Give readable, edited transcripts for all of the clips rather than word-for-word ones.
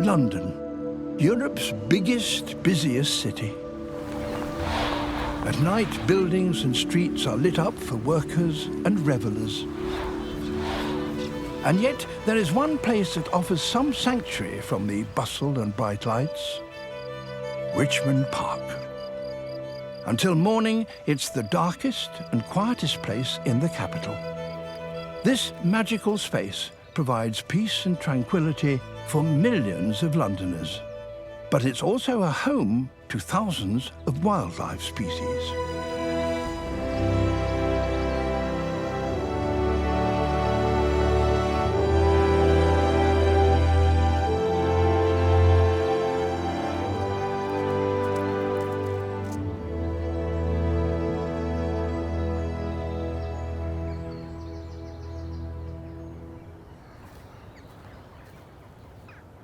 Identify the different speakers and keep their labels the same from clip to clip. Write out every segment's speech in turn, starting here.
Speaker 1: London, Europe's biggest, busiest city. At night, buildings and streets are lit up for workers and revellers. And yet, there is one place that offers some sanctuary from the bustle and bright lights: Richmond Park. Until morning, it's the darkest and quietest place in the capital. This magical space provides peace and tranquility for millions of Londoners. But it's also a home to thousands of wildlife species.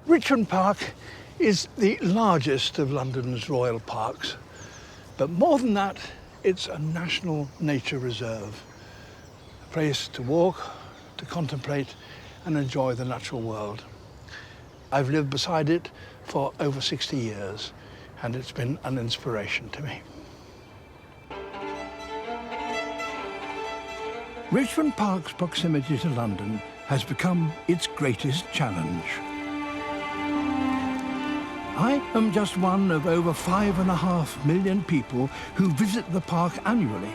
Speaker 1: Richmond Park is the largest of London's royal parks, but more than that, it's a national nature reserve, a place to walk, to contemplate and enjoy the natural world. I've lived beside it for over 60 years, and it's been an inspiration to me. Richmond Park's proximity to London has become its greatest challenge. I am just one of over 5.5 million people who visit the park annually,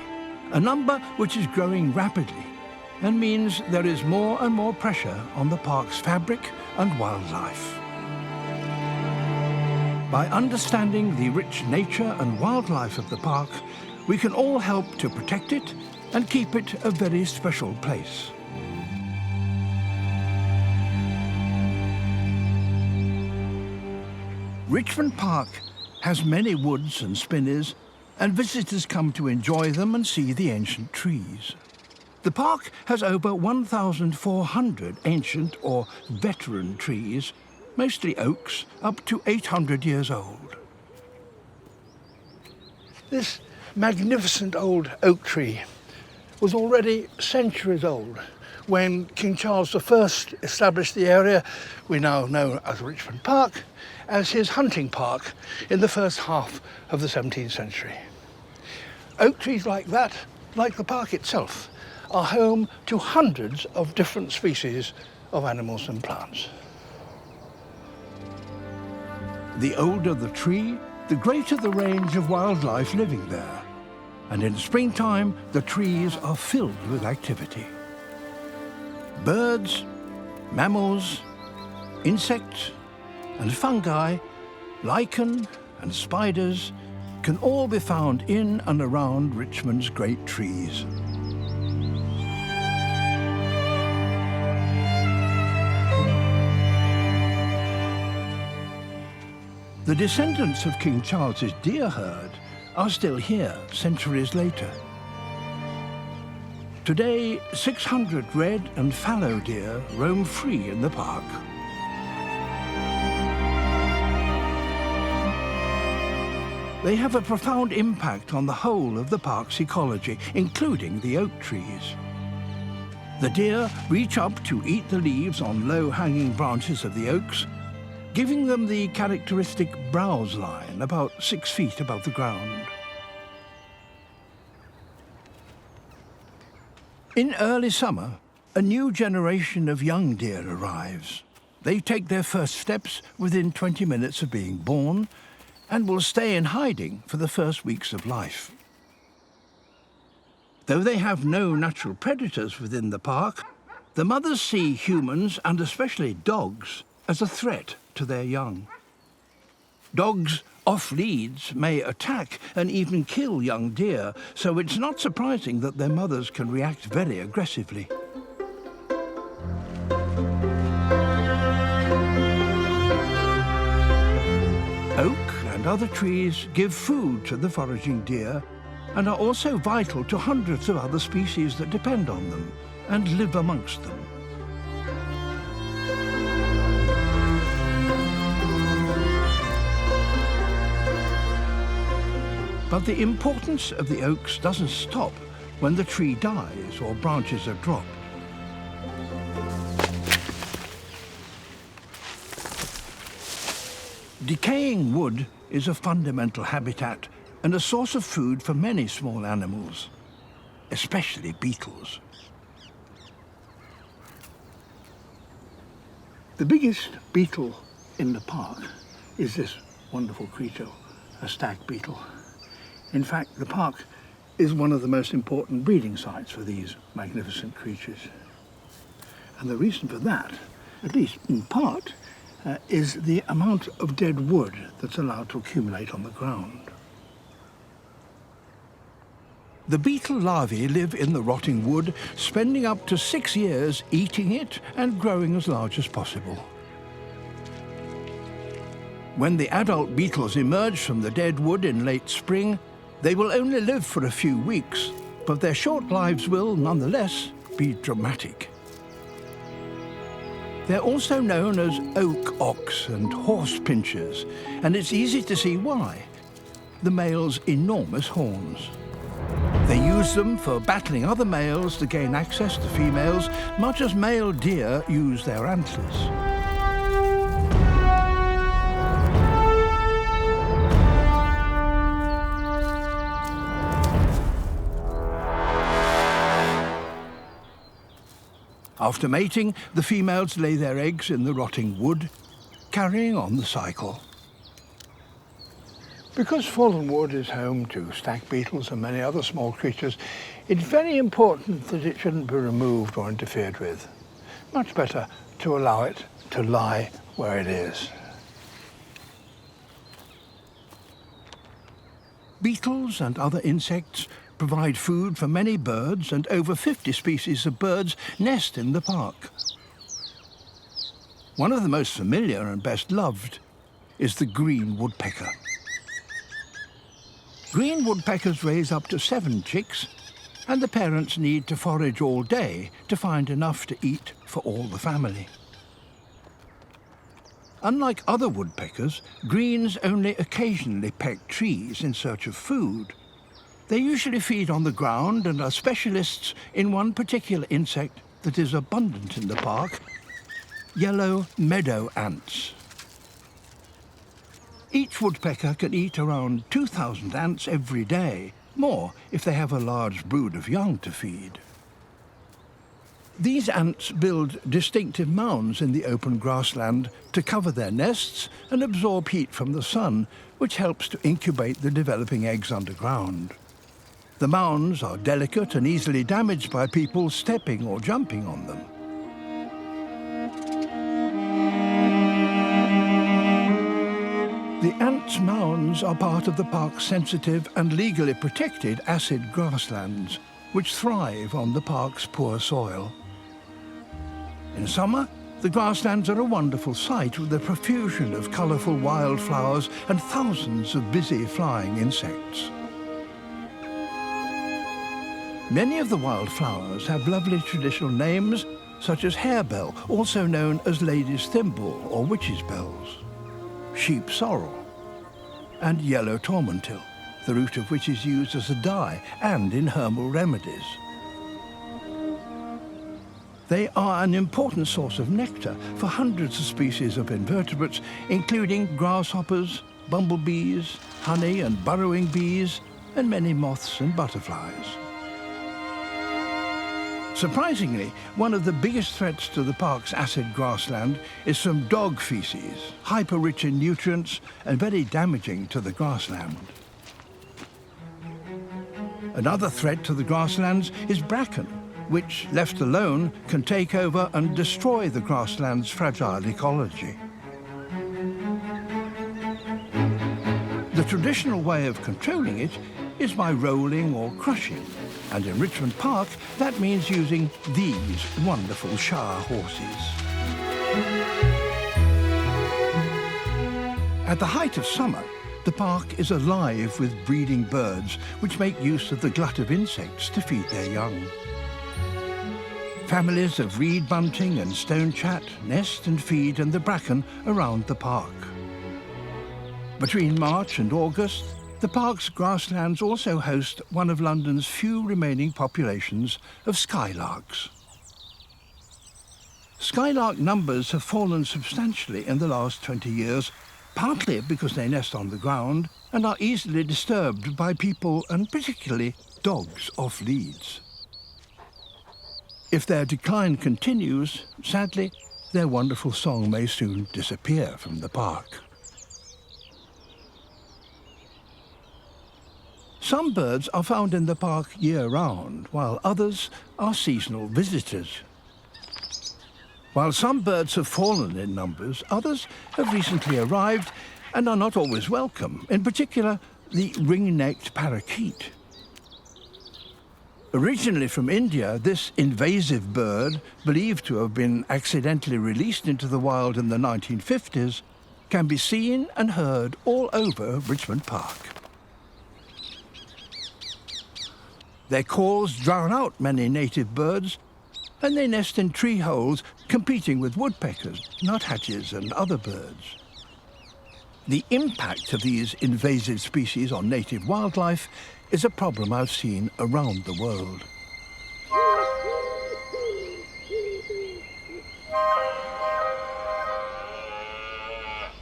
Speaker 1: a number which is growing rapidly and means there is more and more pressure on the park's fabric and wildlife. By understanding the rich nature and wildlife of the park, we can all help to protect it and keep it a very special place. Richmond Park has many woods and spinneys, and visitors come to enjoy them and see the ancient trees. The park has over 1,400 ancient or veteran trees, mostly oaks, up to 800 years old. This magnificent old oak tree was already centuries old when King Charles I established the area we now know as Richmond Park as his hunting park in the first half of the 17th century. Oak trees like that, like the park itself, are home to hundreds of different species of animals and plants. The older the tree, the greater the range of wildlife living there. And in springtime, the trees are filled with activity. Birds, mammals, insects and fungi, lichen and spiders can all be found in and around Richmond's great trees. The descendants of King Charles's deer herd are still here centuries later. Today, 600 red and fallow deer roam free in the park. They have a profound impact on the whole of the park's ecology, including the oak trees. The deer reach up to eat the leaves on low-hanging branches of the oaks, giving them the characteristic browse line about 6 feet above the ground. In early summer, a new generation of young deer arrives. They take their first steps within 20 minutes of being born and will stay in hiding for the first weeks of life. Though they have no natural predators within the park, the mothers see humans, and especially dogs, as a threat to their young. Dogs off leads may attack and even kill young deer, so it's not surprising that their mothers can react very aggressively. Oak and other trees give food to the foraging deer and are also vital to hundreds of other species that depend on them and live amongst them. But the importance of the oaks doesn't stop when the tree dies or branches are dropped. Decaying wood is a fundamental habitat and a source of food for many small animals, especially beetles. The biggest beetle in the park is this wonderful creature, a stag beetle. In fact, the park is one of the most important breeding sites for these magnificent creatures. And the reason for that, at least in part, is the amount of dead wood that's allowed to accumulate on the ground. The beetle larvae live in the rotting wood, spending up to 6 years eating it and growing as large as possible. When the adult beetles emerge from the dead wood in late spring, they will only live for a few weeks, but their short lives will, nonetheless, be dramatic. They're also known as oak ox and horse pinchers, and it's easy to see why. The male's enormous horns. They use them for battling other males to gain access to females, much as male deer use their antlers. After mating, the females lay their eggs in the rotting wood, carrying on the cycle. Because fallen wood is home to stag beetles and many other small creatures, it's very important that it shouldn't be removed or interfered with. Much better to allow it to lie where it is. Beetles and other insects provide food for many birds, and over 50 species of birds nest in the park. One of the most familiar and best loved is the green woodpecker. Green woodpeckers raise up to 7 chicks, and the parents need to forage all day to find enough to eat for all the family. Unlike other woodpeckers, greens only occasionally peck trees in search of food. They usually feed on the ground and are specialists in one particular insect that is abundant in the park: yellow meadow ants. Each woodpecker can eat around 2,000 ants every day, more if they have a large brood of young to feed. These ants build distinctive mounds in the open grassland to cover their nests and absorb heat from the sun, which helps to incubate the developing eggs underground. The mounds are delicate and easily damaged by people stepping or jumping on them. The ants' mounds are part of the park's sensitive and legally protected acid grasslands, which thrive on the park's poor soil. In summer, the grasslands are a wonderful sight with a profusion of colourful wildflowers and thousands of busy flying insects. Many of the wildflowers have lovely traditional names, such as harebell, also known as lady's thimble or witch's bells, sheep sorrel, and yellow tormentil, the root of which is used as a dye and in herbal remedies. They are an important source of nectar for hundreds of species of invertebrates, including grasshoppers, bumblebees, honey and burrowing bees, and many moths and butterflies. Surprisingly, one of the biggest threats to the park's acid grassland is from dog feces, hyper-rich in nutrients and very damaging to the grassland. Another threat to the grasslands is bracken, which, left alone, can take over and destroy the grassland's fragile ecology. The traditional way of controlling it is by rolling or crushing, and in Richmond Park, that means using these wonderful Shire horses. At the height of summer, the park is alive with breeding birds, which make use of the glut of insects to feed their young. Families of reed bunting and stonechat nest and feed in the bracken around the park. Between March and August, the park's grasslands also host one of London's few remaining populations of skylarks. Skylark numbers have fallen substantially in the last 20 years, partly because they nest on the ground and are easily disturbed by people and particularly dogs off leads. If their decline continues, sadly, their wonderful song may soon disappear from the park. Some birds are found in the park year-round, while others are seasonal visitors. While some birds have fallen in numbers, others have recently arrived and are not always welcome, in particular the ring-necked parakeet. Originally from India, this invasive bird, believed to have been accidentally released into the wild in the 1950s, can be seen and heard all over Richmond Park. Their calls drown out many native birds, and they nest in tree holes, competing with woodpeckers, nuthatches and other birds. The impact of these invasive species on native wildlife is a problem I've seen around the world.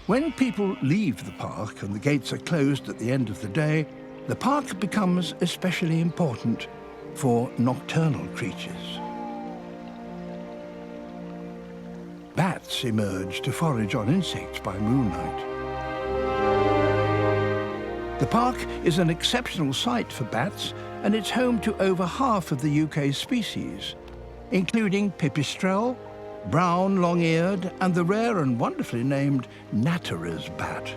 Speaker 1: When people leave the park and the gates are closed at the end of the day, the park becomes especially important for nocturnal creatures. Bats emerge to forage on insects by moonlight. The park is an exceptional site for bats, and it's home to over half of the UK's species, including pipistrelle, brown long-eared, and the rare and wonderfully named natterer's bat.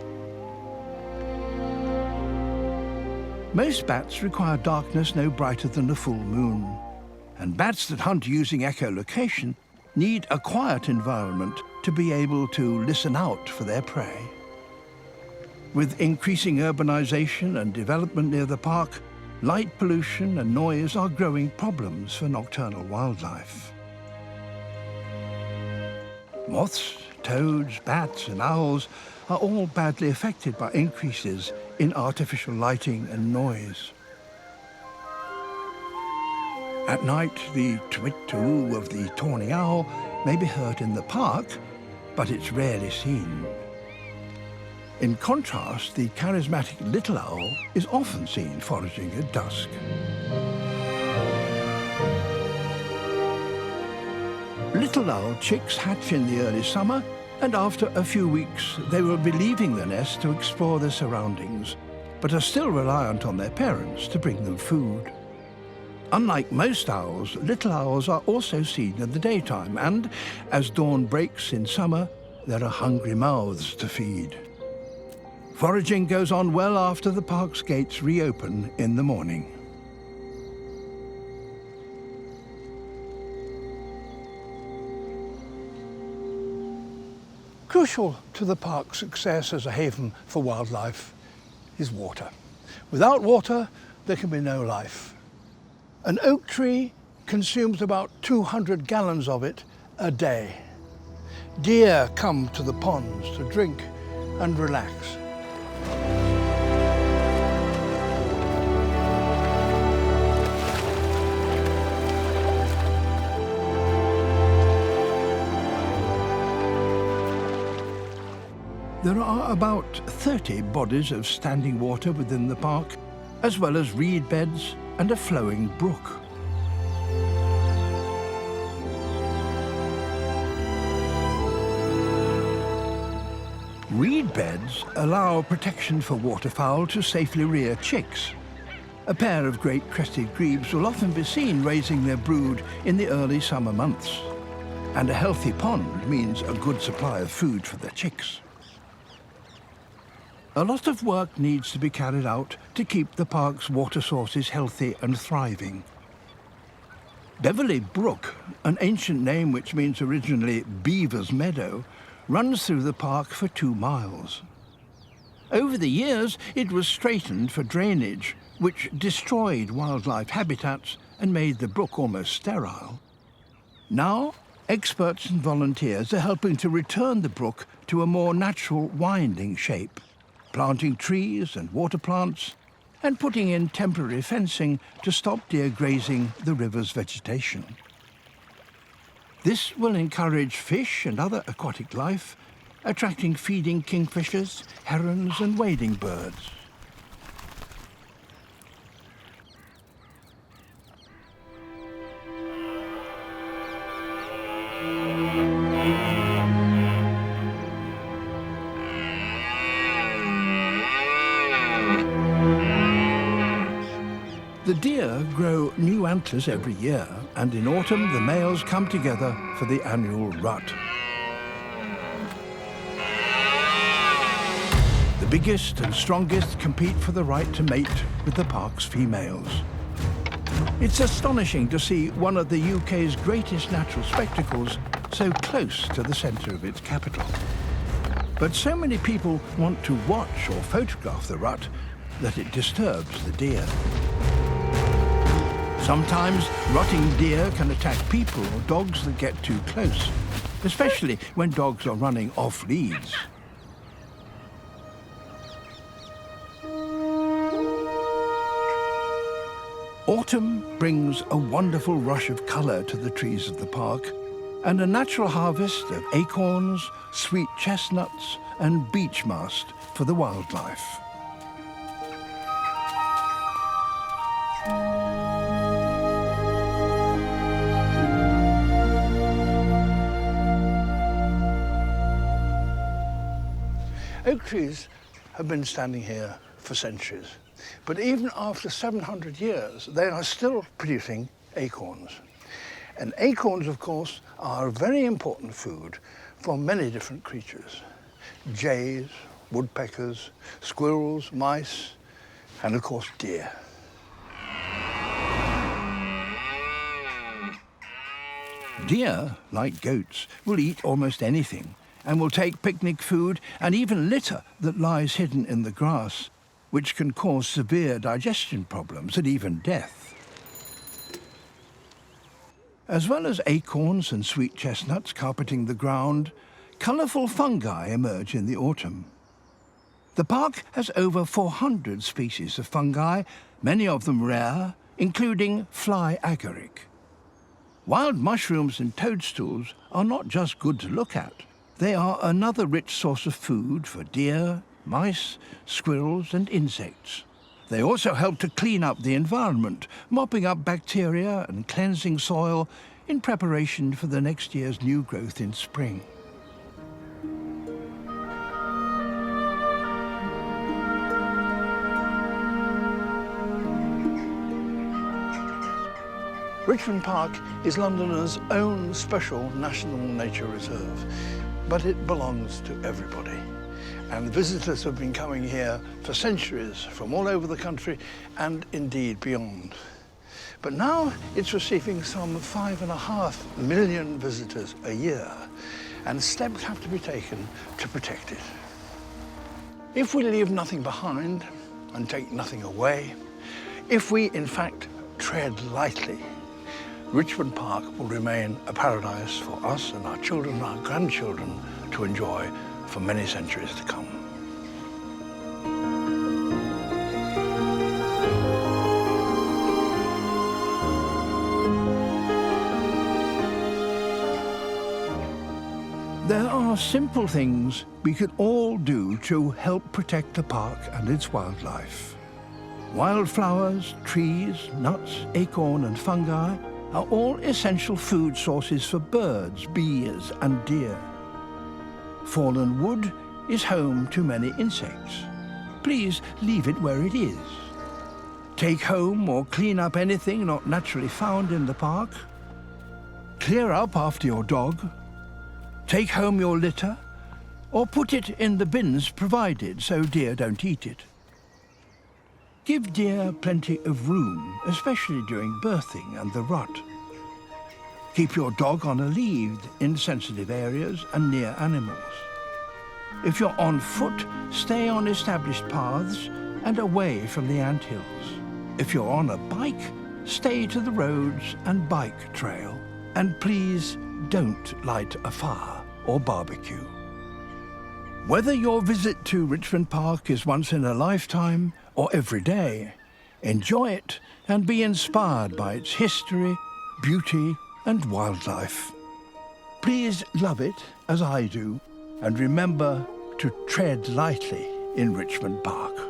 Speaker 1: Most bats require darkness no brighter than a full moon, and bats that hunt using echolocation need a quiet environment to be able to listen out for their prey. With increasing urbanisation and development near the park, light pollution and noise are growing problems for nocturnal wildlife. Moths, toads, bats and owls are all badly affected by increases in artificial lighting and noise. At night, the twit-too of the tawny owl may be heard in the park, but it's rarely seen. In contrast, the charismatic little owl is often seen foraging at dusk. Little owl chicks hatch in the early summer, and after a few weeks they will be leaving the nest to explore their surroundings, but are still reliant on their parents to bring them food. Unlike most owls, little owls are also seen in the daytime, and as dawn breaks in summer, there are hungry mouths to feed. Foraging goes on well after the park's gates reopen in the morning. Crucial to the park's success as a haven for wildlife is water. Without water, there can be no life. An oak tree consumes about 200 gallons of it a day. Deer come to the ponds to drink and relax. There are about 30 bodies of standing water within the park, as well as reed beds and a flowing brook. Reed beds allow protection for waterfowl to safely rear chicks. A pair of great crested grebes will often be seen raising their brood in the early summer months. And a healthy pond means a good supply of food for the chicks. A lot of work needs to be carried out to keep the park's water sources healthy and thriving. Beverley Brook, an ancient name which means originally Beaver's Meadow, runs through the park for 2 miles. Over the years, it was straightened for drainage, which destroyed wildlife habitats and made the brook almost sterile. Now, experts and volunteers are helping to return the brook to a more natural winding shape, planting trees and water plants, and putting in temporary fencing to stop deer grazing the river's vegetation. This will encourage fish and other aquatic life attracting feeding kingfishers, herons and wading birds. The deer grow new antlers every year, and in autumn the males come together for the annual rut. The biggest and strongest compete for the right to mate with the park's females. It's astonishing to see one of the UK's greatest natural spectacles so close to the centre of its capital. But so many people want to watch or photograph the rut that it disturbs the deer. Sometimes rutting deer can attack people or dogs that get too close, especially when dogs are running off leads. Autumn brings a wonderful rush of colour to the trees of the park and a natural harvest of acorns, sweet chestnuts and beech mast for the wildlife. Oak trees have been standing here for centuries, but even after 700 years, they are still producing acorns. And acorns, of course, are a very important food for many different creatures. Jays, woodpeckers, squirrels, mice, and of course deer. Deer, like goats, will eat almost anything and will take picnic food and even litter that lies hidden in the grass, which can cause severe digestion problems and even death. As well as acorns and sweet chestnuts carpeting the ground, colourful fungi emerge in the autumn. The park has over 400 species of fungi, many of them rare, including fly agaric. Wild mushrooms and toadstools are not just good to look at. They are another rich source of food for deer, mice, squirrels and insects. They also help to clean up the environment, mopping up bacteria and cleansing soil in preparation for the next year's new growth in spring. Richmond Park is Londoners' own special national nature reserve, but it belongs to everybody. And visitors have been coming here for centuries from all over the country and indeed beyond. But now it's receiving some 5.5 million visitors a year, and steps have to be taken to protect it. If we leave nothing behind and take nothing away, if we in fact tread lightly, Richmond Park will remain a paradise for us and our children and our grandchildren to enjoy for many centuries to come. There are simple things we can all do to help protect the park and its wildlife. Wildflowers, trees, nuts, acorn and fungi are all essential food sources for birds, bees and deer. Fallen wood is home to many insects. Please leave it where it is. Take home or clean up anything not naturally found in the park. Clear up after your dog. Take home your litter, or put it in the bins provided so deer don't eat it. Give deer plenty of room, especially during birthing and the rut. Keep your dog on a lead in sensitive areas and near animals. If you're on foot, stay on established paths and away from the anthills. If you're on a bike, stay to the roads and bike trail. And please don't light a fire or barbecue. Whether your visit to Richmond Park is once in a lifetime or every day, enjoy it and be inspired by its history, beauty and wildlife. Please love it as I do, And remember to tread lightly in Richmond Park.